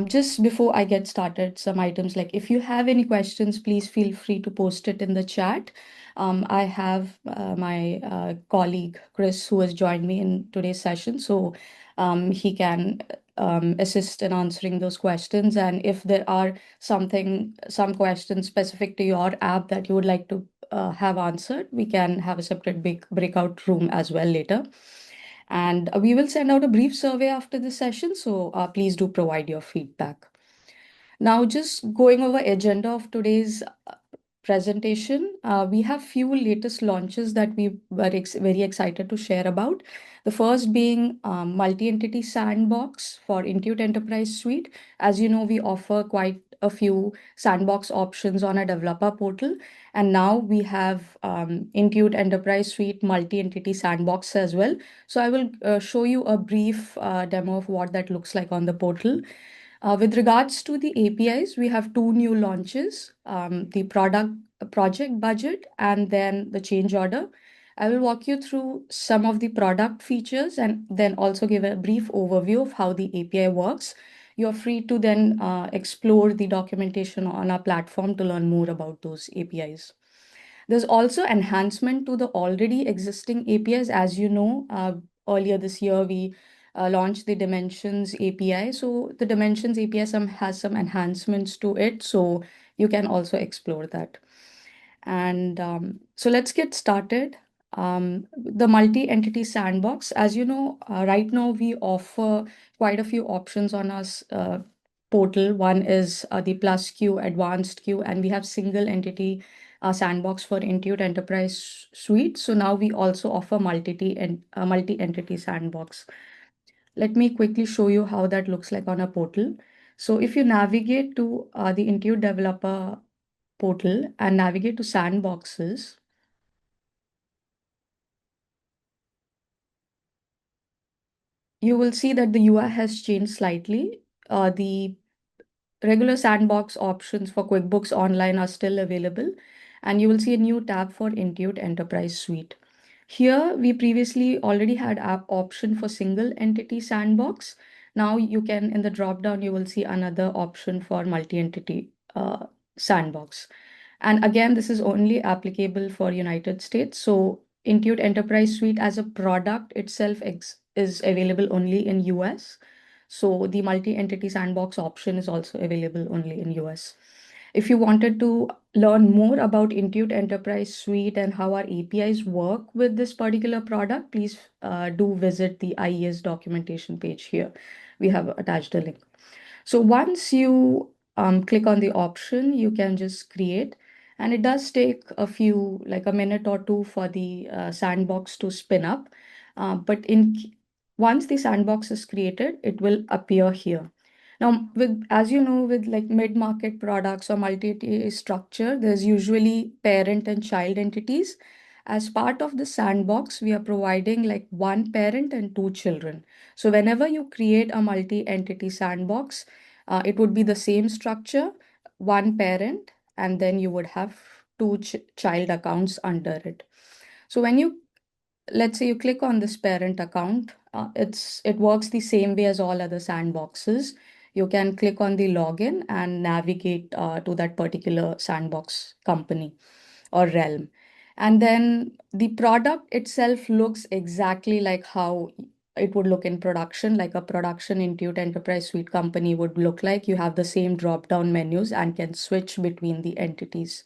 Just before I get started, some items like if you have any questions, please feel free to post it in the chat. I have my colleague Chris who has joined me in today's session, so he can assist in answering those questions. And if there are some questions specific to your app that you would like to have answered, we can have a separate big breakout room as well later. And we will send out a brief survey after this session, so please do provide your feedback. Now, just going over agenda of today's presentation, we have few latest launches that we were very excited to share about. The first being multi-entity Sandbox for Intuit Enterprise Suite. As you know, we offer quite a few sandbox options on a developer portal, and now we have Intuit Enterprise Suite multi-entity sandbox as well. So I will show you a brief demo of what that looks like on the portal. With regards to the APIs, we have two new launches, the project budget and then the change order. I will walk you through some of the product features and then also give a brief overview of how the API works. You're free to then explore the documentation on our platform to learn more about those APIs. There's also enhancement to the already existing APIs. As you know, earlier this year, we launched the Dimensions API. So the Dimensions API has some enhancements to it. So you can also explore that. And so let's get started. The multi-entity sandbox, as you know, right now we offer quite a few options on our portal. One is the Plus queue, Advanced queue, and we have single entity sandbox for Intuit Enterprise Suite. So now we also offer multi-entity sandbox. Let me quickly show you how that looks like on a portal. So if you navigate to the Intuit Developer portal and navigate to sandboxes, you will see that the UI has changed slightly. The regular sandbox options for QuickBooks Online are still available, and you will see a new tab for Intuit Enterprise Suite. Here, we previously already had app option for single entity sandbox. Now you can, in the drop down, you will see another option for multi-entity sandbox. And again, this is only applicable for United States. So Intuit Enterprise Suite as a product itself is available only in US. So the multi-entity sandbox option is also available only in US. If you wanted to learn more about Intuit Enterprise Suite and how our APIs work with this particular product, please do visit the IES documentation page here. We have attached a link. So once you click on the option, you can just create, and it does take a few, like a minute or two for the sandbox to spin up. But once the sandbox is created, it will appear here. Now, as you know, with like mid-market products or multi-entity structure, there's usually parent and child entities. As part of the sandbox, we are providing like one parent and two children. So whenever you create a multi-entity sandbox, it would be the same structure, one parent, and then you would have two child accounts under it. So when you, let's say you click on this parent account, it works the same way as all other sandboxes. You can click on the login and navigate to that particular sandbox company or realm. And then the product itself looks exactly like how it would look in production, like a production Intuit Enterprise Suite company would look like. You have the same drop down menus and can switch between the entities.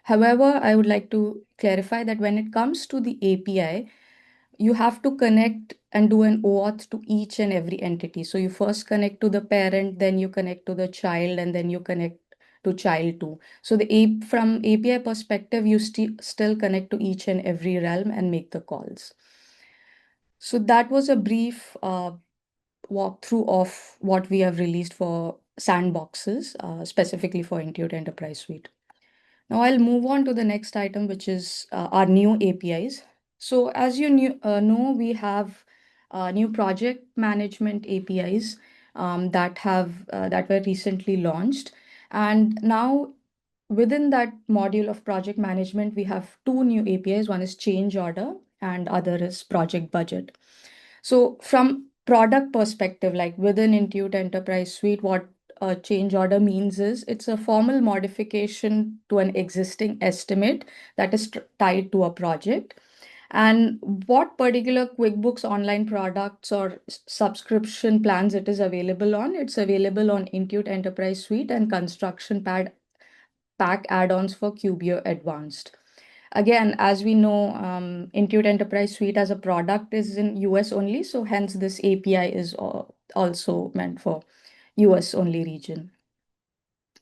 However, I would like to clarify that when it comes to the API, you have to connect and do an OAuth to each and every entity. So you first connect to the parent, then you connect to the child, and then you connect to child too. So from API perspective, you still connect to each and every realm and make the calls. So that was a brief walkthrough of what we have released for sandboxes, specifically for Intuit Enterprise Suite. Now I'll move on to the next item, which is our new APIs. So as you know, we have new project management APIs that were recently launched, and now within that module of project management, we have two new APIs. One is change order, and other is project budget. So from product perspective, like within Intuit Enterprise Suite, what a change order means is it's a formal modification to an existing estimate that is tied to a project. And what particular QuickBooks Online products or subscription plans it is available on? It's available on Intuit Enterprise Suite and Construction Pack add-ons for QBO Advanced. Again, as we know, Intuit Enterprise Suite as a product is in US only, so hence this API is also meant for US only region.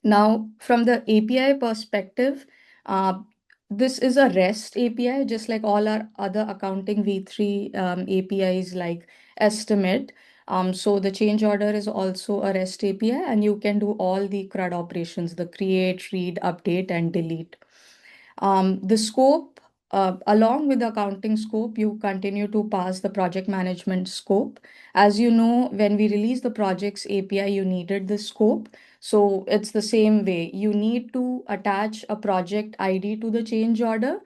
Now, from the API perspective, uh, this is a REST API, just like all our other accounting V3 APIs like Estimate. So the change order is also a REST API, and you can do all the CRUD operations, the create, read, update, and delete. The scope, along with the accounting scope, you continue to pass the project management scope. As you know, when we released the projects API, you needed the scope. So it's the same way. You need to attach a project ID to the change order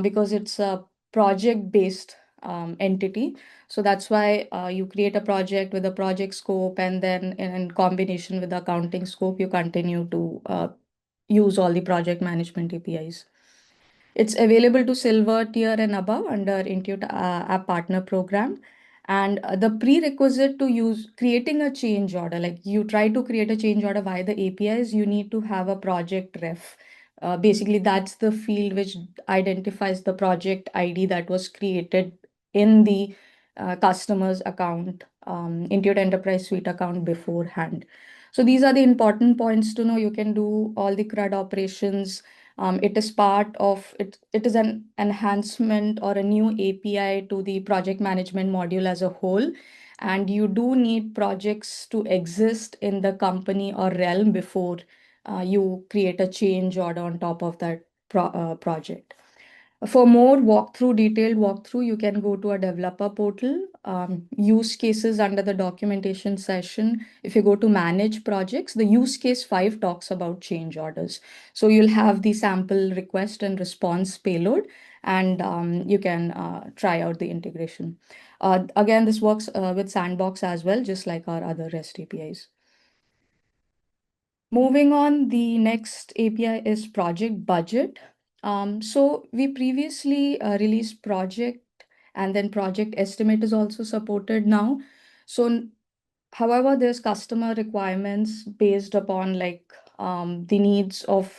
because it's a project-based entity. So that's why you create a project with a project scope, and then in combination with the accounting scope, you continue to use all the project management APIs. It's available to silver tier and above under Intuit App Partner Program. And the prerequisite to use creating a change order, like you try to create a change order via the APIs, you need to have a project ref. Basically, that's the field which identifies the project ID that was created in the customer's account, Intuit Enterprise Suite account beforehand. So these are the important points to know. You can do all the CRUD operations. It is part of it. It is an enhancement or a new API to the project management module as a whole. And you do need projects to exist in the company or realm before you create a change order on top of that project. For more detailed walkthrough, you can go to a developer portal, use cases under the documentation session. If you go to manage projects, the use case 5 talks about change orders. So you'll have the sample request and response payload, and you can try out the integration. Again, this works with Sandbox as well, just like our other REST APIs. Moving on, the next API is project budget. So we previously released project, and then project estimate is also supported now. So however, there's customer requirements based upon like the needs of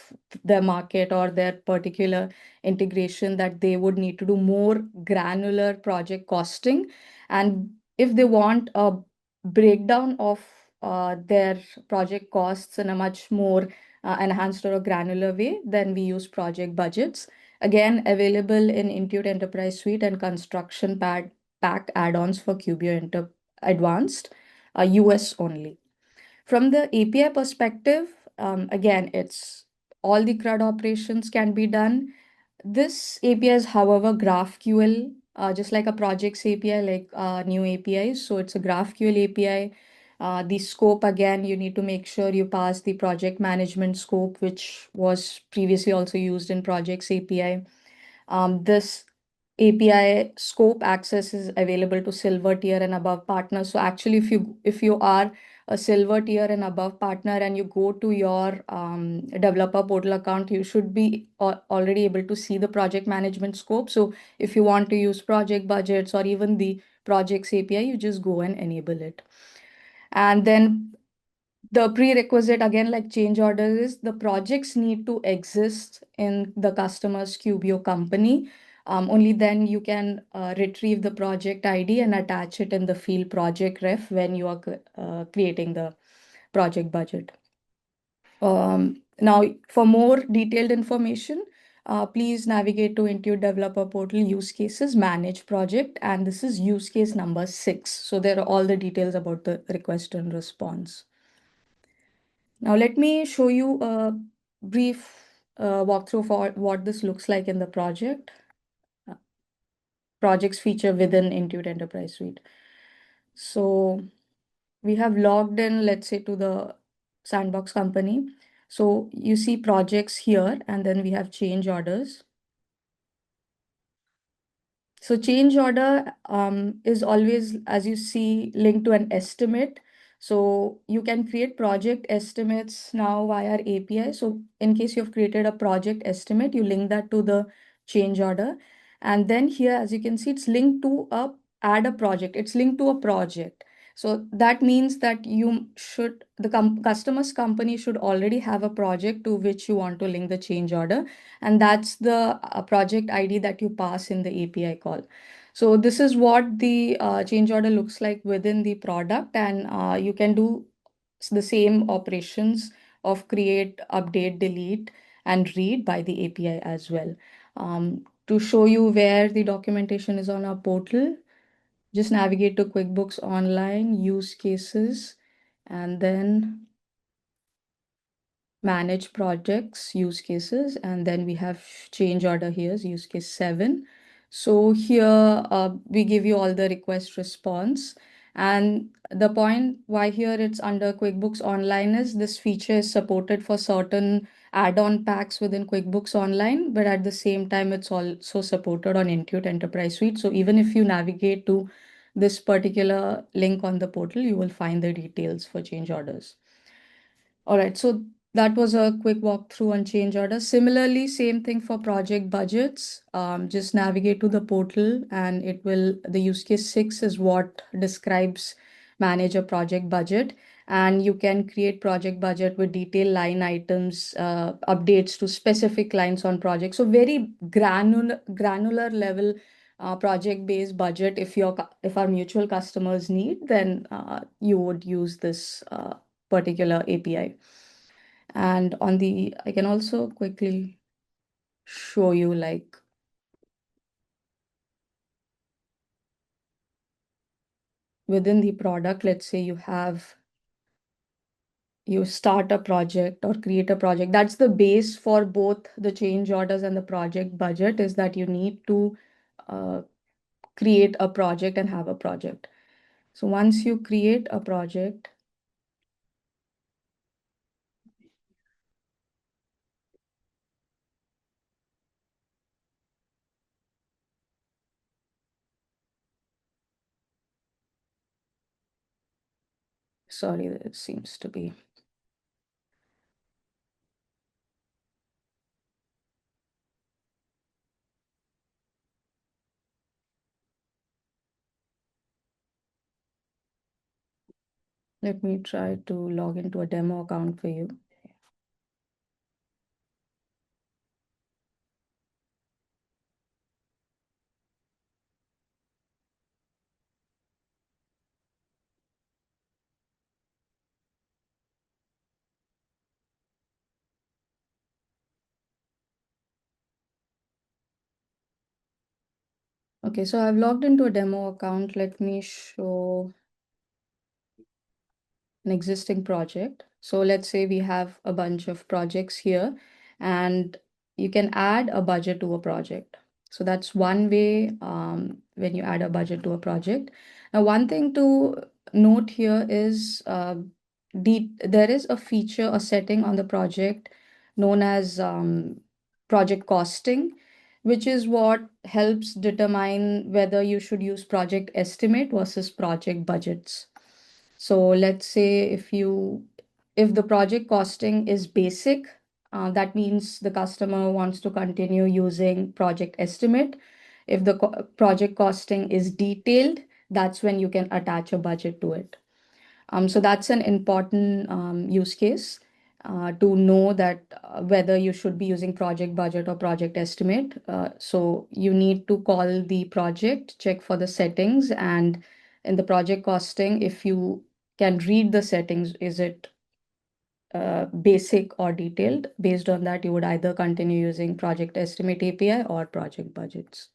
their market or their particular integration that they would need to do more granular project costing. And if they want a breakdown of their project costs in a much more enhanced or a granular way, then we use project budgets. Again, available in Intuit Enterprise Suite and Construction Pack add-ons for QBO Advanced, US only. From the API perspective, again, it's all the CRUD operations can be done. This API is, however, GraphQL, just like a projects API, like new APIs. So it's a GraphQL API. The scope, again, you need to make sure you pass the project management scope, which was previously also used in projects API. This API scope access is available to silver tier and above partners. So actually, if you are a silver tier and above partner and you go to your developer portal account, you should be already able to see the project management scope. So if you want to use project budgets or even the projects API, you just go and enable it. And then the prerequisite, again, like change orders, is the projects need to exist in the customer's QBO company. Only then you can retrieve the project ID and attach it in the field project ref when you are creating the project budget. Now, for more detailed information, please navigate to Intuit Developer Portal Use Cases Manage Project, and this is use case number 6. So there are all the details about the request and response. Now let me show you a brief walkthrough for what this looks like in the project. Projects feature within Intuit Enterprise Suite. So we have logged in, let's say, to the Sandbox company. So you see projects here, and then we have change orders. So change order is always, as you see, linked to an estimate. So you can create project estimates now via API. So in case you've created a project estimate, you link that to the change order. And then here, as you can see, it's linked to a add a project. It's linked to a project. So that means that you should, the customer's company should already have a project to which you want to link the change order. And that's the project ID that you pass in the API call. So this is what the change order looks like within the product, and you can do the same operations of create, update, delete, and read by the API as well. To show you where the documentation is on our portal, just navigate to QuickBooks Online, use cases, and then manage projects, use cases, and then we have change order here, is use case 7. So here we give you all the request response. And the point why here it's under QuickBooks Online is this feature is supported for certain add-on packs within QuickBooks Online, but at the same time, it's also supported on Intuit Enterprise Suite. So even if you navigate to this particular link on the portal, you will find the details for change orders. All right, so that was a quick walkthrough on change order. Similarly, same thing for project budgets. Just navigate to the portal and it will, the use case 6 is what describes manage a project budget. And you can create project budget with detailed line items, updates to specific lines on projects. So very granular level project-based budget. If our mutual customers need, then you would use this particular API. And I can also quickly show you like within the product, let's say you start a project or create a project. That's the base for both the change orders and the project budget is that you need to uh, create a project and have a project. So once you create a project, sorry, it seems to be. Let me try to log into a demo account for you. Okay, so I've logged into a demo account. Let me show an existing project. So let's say we have a bunch of projects here, and you can add a budget to a project. So that's one way when you add a budget to a project. Now, one thing to note here is there is a feature, a setting on the project known as project costing, which is what helps determine whether you should use project estimate versus project budgets. So let's say if the project costing is basic, that means the customer wants to continue using project estimate. If the project costing is detailed, that's when you can attach a budget to it. So that's an important use case to know that whether you should be using project budget or project estimate. So you need to call the project, check for the settings, and in the project costing, if you can read the settings, is it basic or detailed? Based on that, you would either continue using project estimate API or project budgets.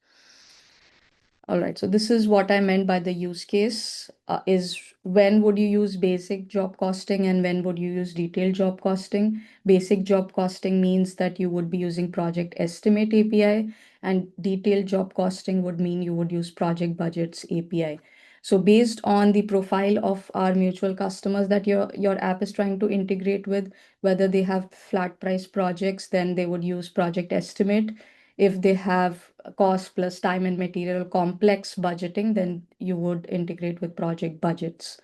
All right, so this is what I meant by the use case is when would you use basic job costing and when would you use detailed job costing? Basic job costing means that you would be using project estimate API, and detailed job costing would mean you would use project budgets API. So based on the profile of our mutual customers that your app is trying to integrate with, whether they have flat price projects, then they would use project estimate. If they have cost plus time and material, complex budgeting, then you would integrate with project budgets.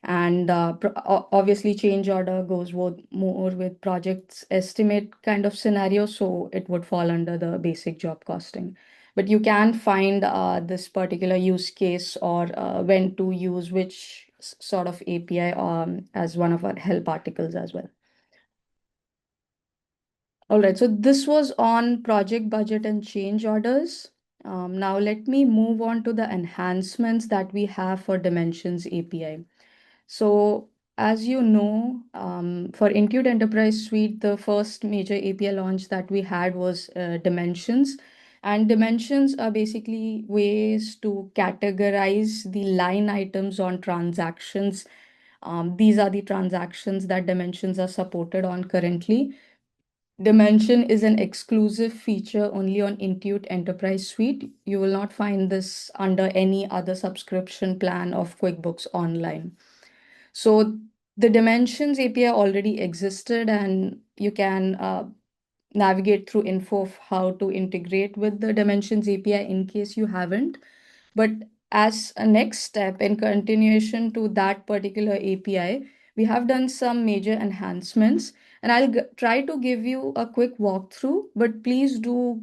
And obviously, change order goes more with projects estimate kind of scenario, so it would fall under the basic job costing. But you can find this particular use case or when to use which sort of API as one of our help articles as well. All right, so this was on project budget and change orders. Now let me move on to the enhancements that we have for Dimensions API. So as you know, for Intuit Enterprise Suite, the first major API launch that we had was Dimensions. And dimensions are basically ways to categorize the line items on transactions. These are the transactions that dimensions are supported on currently. Dimension is an exclusive feature only on Intuit Enterprise Suite. You will not find this under any other subscription plan of QuickBooks Online. So the Dimensions API already existed, and you can navigate through info of how to integrate with the Dimensions API in case you haven't. But as a next step in continuation to that particular API, we have done some major enhancements, and I'll try to give you a quick walkthrough, but please do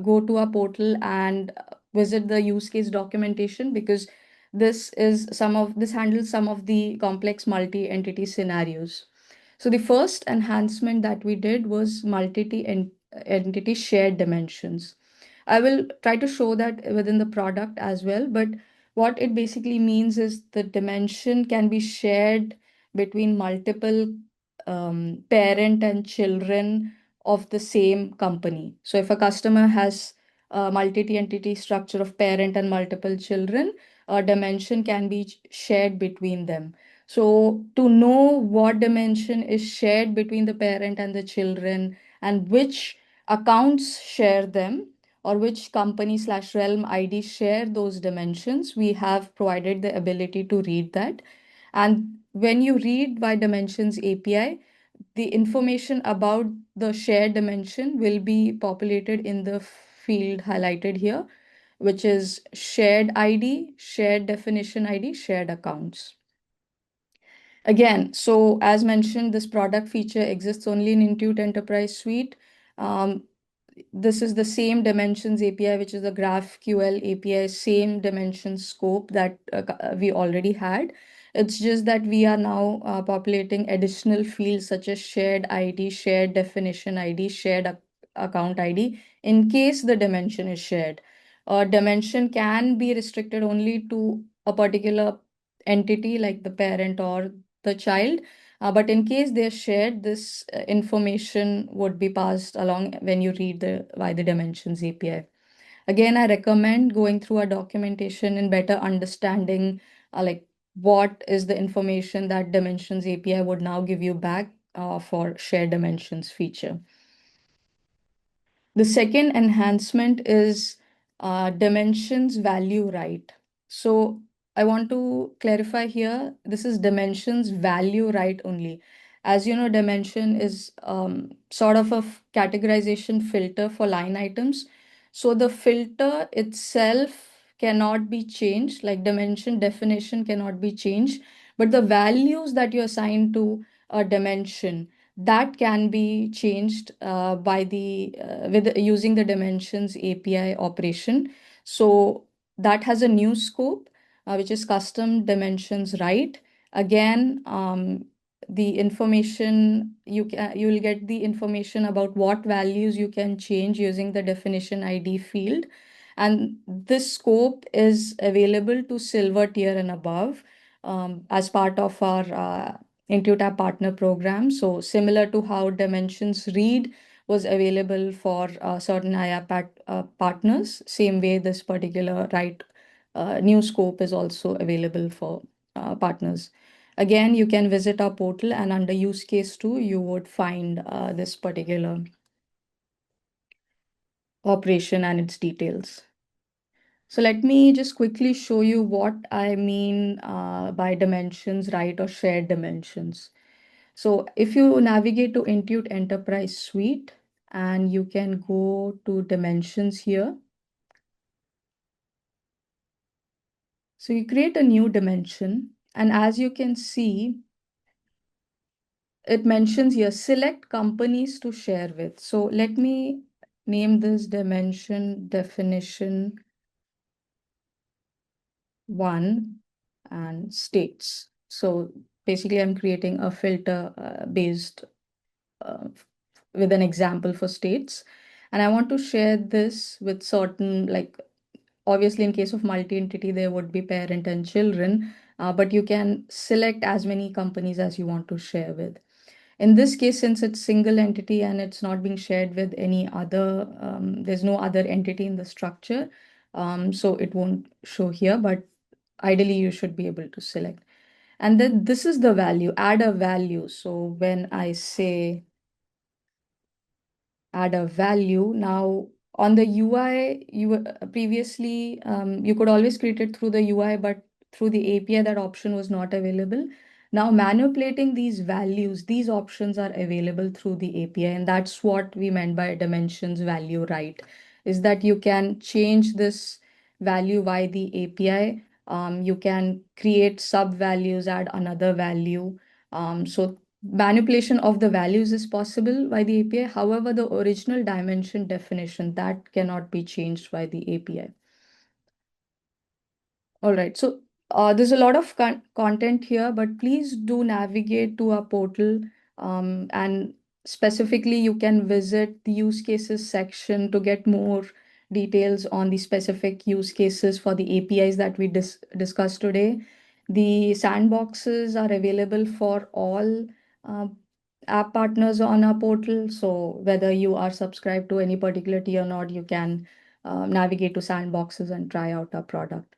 go to our portal and visit the use case documentation, because this handles some of the complex multi-entity scenarios. So the first enhancement that we did was multi-entity shared dimensions. I will try to show that within the product as well, but what it basically means is the dimension can be shared between multiple parent and children of the same company. So if a customer has a multi-entity structure of parent and multiple children, a dimension can be shared between them. So to know what dimension is shared between the parent and the children and which accounts share them, or which company slash realm ID share those dimensions, we have provided the ability to read that. And when you read by Dimensions API, the information about the shared dimension will be populated in the field highlighted here, which is shared ID, shared definition ID, shared accounts. Again, so as mentioned, this product feature exists only in Intuit Enterprise Suite. Um, this is the same dimensions API, which is the GraphQL API, same dimension scope that we already had. It's just that we are now populating additional fields such as shared ID, shared definition ID, shared account ID, in case the dimension is shared. A dimension can be restricted only to a particular entity like the parent or the child. But in case they're shared, this information would be passed along when you read the by the Dimensions API. Again, I recommend going through our documentation and better understanding like what is the information that Dimensions API would now give you back for shared dimensions feature. The second enhancement is dimensions value right. So I want to clarify here, this is dimensions value right only. As you know, dimension is sort of a categorization filter for line items. So the filter itself cannot be changed, like dimension definition cannot be changed, but the values that you assign to a dimension, that can be changed by the with using the dimensions API operation. So that has a new scope, which is custom dimensions right. Again, the information you will get the information about what values you can change using the definition ID field, and this scope is available to silver tier and above as part of our Intuit App Partner Program. So similar to how Dimensions Read was available for certain partners, same way this particular new scope is also available for partners. Again, you can visit our portal, and under use case 2, you would find this particular operation and its details. So let me just quickly show you what I mean by dimensions, right, or shared dimensions. So if you navigate to Intuit Enterprise Suite and you can go to dimensions here. So you create a new dimension, and as you can see, it mentions here select companies to share with. So let me name this dimension definition 1 and states. So basically, I'm creating a filter based uh, with an example for states. And I want to share this with certain, like, obviously, in case of multi-entity, there would be parent and children, but you can select as many companies as you want to share with. In this case, since it's single entity and it's not being shared with any other, there's no other entity in the structure, so it won't show here, but ideally you should be able to select. And then this is the value, add a value. So when I say add a value. Now, on the UI, previously you could always create it through the UI, but through the API, that option was not available. Now, manipulating these values, these options are available through the API, and that's what we meant by dimensions value right, is that you can change this value by the API. You can create sub values, add another value. So manipulation of the values is possible by the API. However, the original dimension definition that cannot be changed by the API. All right. So there's a lot of content here, but please do navigate to our portal. And specifically, you can visit the use cases section to get more details on the specific use cases for the APIs that we discussed today. The sandboxes are available for all uh, app partners on our portal. So whether you are subscribed to any particular tier or not, you can navigate to sandboxes and try out our product.